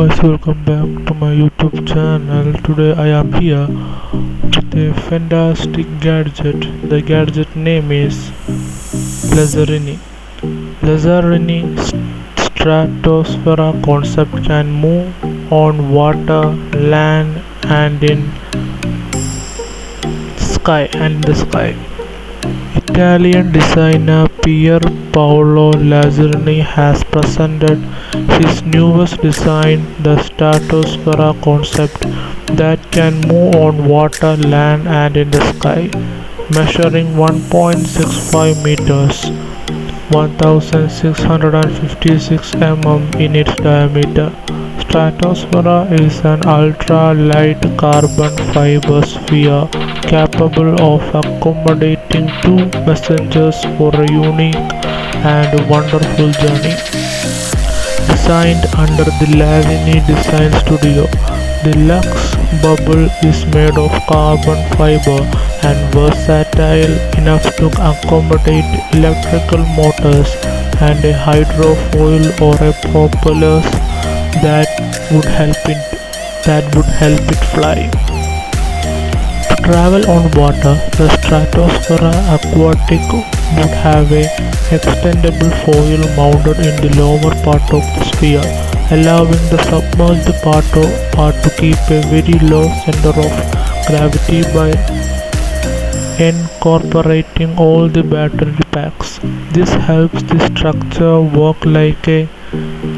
Guys, welcome back to my YouTube channel. Today I am here with a fantastic gadget. The gadget name is Lazzarini. Lazzarini Stratosphera concept can move on water, land, and in the sky. Italian designer Pier Paolo Lazzarini has presented his newest design, the Stratosphere concept, that can move on water, land, and in the sky. Measuring 1.65 meters, 1656 mm in its diameter, Stratosphere is an ultra-light carbon fiber sphere capable of accommodating two passengers for a unique and wonderful journey. Designed under the Lazzarini Design Studio, the Lux Bubble is made of carbon fiber and versatile enough to accommodate electrical motors and a hydrofoil or a propeller that would help it fly. To travel on water, the Stratosphere Aquatic would have a extendable foil mounted in the lower part of the sphere, allowing the submerged part to keep a very low center of gravity by incorporating all the battery packs. This helps the structure work like a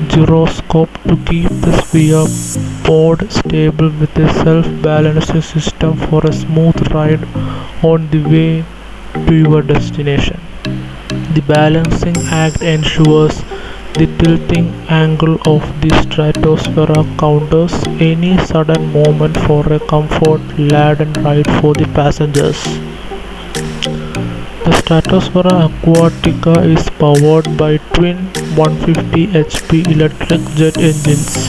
gyroscope to keep the sphere board stable with a self-balancing system for a smooth ride on the way to your destination. The balancing act ensures the tilting angle of the Stratosphere counters any sudden movement for a comfort-laden ride for the passengers. The Stratosphere Aquatica is powered by twin 150 HP electric jet engines,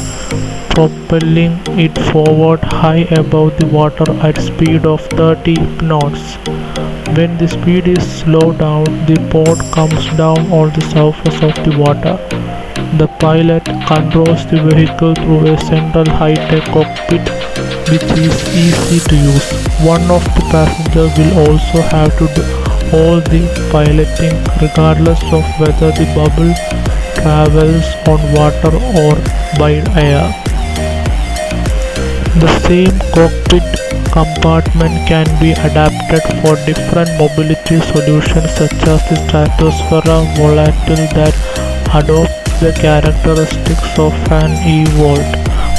propelling it forward high above the water at speed of 30 knots. When the speed is slowed down, the pod comes down on the surface of the water. The pilot controls the vehicle through a central high-tech cockpit which is easy to use. One of the passengers will also have to do all the piloting regardless of whether the bubble travels on water or by air. The same cockpit compartment can be adapted for different mobility solutions such as the Stratosphere Volatile that adopts the characteristics of an E-Volt.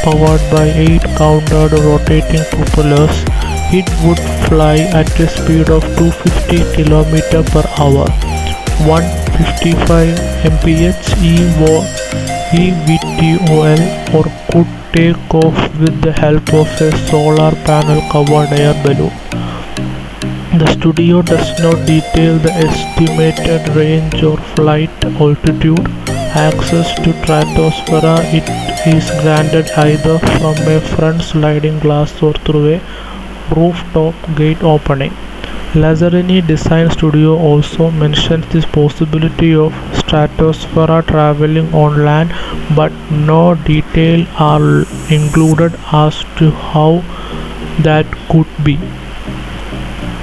Powered by 8 countered rotating propellers, it would fly at a speed of 250 km per hour, 155 mph eVTOL, or could take off with the help of a solar panel covered air balloon. The studio does not detail the estimated range or flight altitude. Access to Stratosphere it is granted either from a front sliding glass or through a rooftop gate opening. Lazzarini Design Studio also mentions the possibility of Stratosphere traveling on land, but no details are included as to how that could be.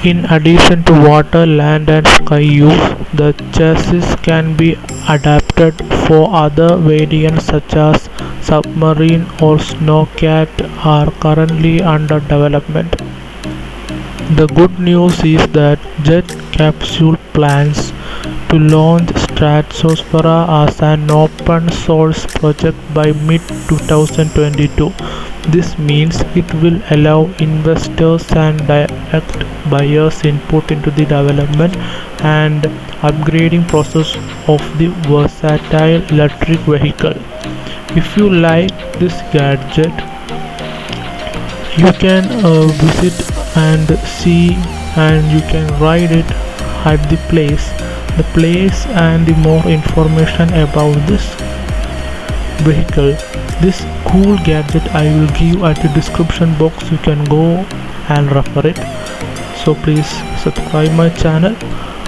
In addition to water, land and sky use, the chassis can be adapted for other variants such as submarine or snowcat are currently under development. The good news is that Jet Capsule plans to launch Stratosphere as an open source project by mid-2022. This means it will allow investors and direct buyers input into the development and upgrading process of the versatile electric vehicle. If you like this gadget, you can visit and see, and you can ride it at the place and the more information about this vehicle, this cool gadget, I will give at the description box. You can go and refer it. So please subscribe my channel,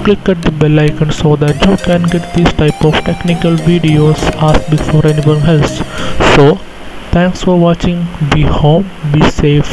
click at the bell icon so that you can get these type of technical videos asked before anyone else. So thanks for watching. Be home, be safe.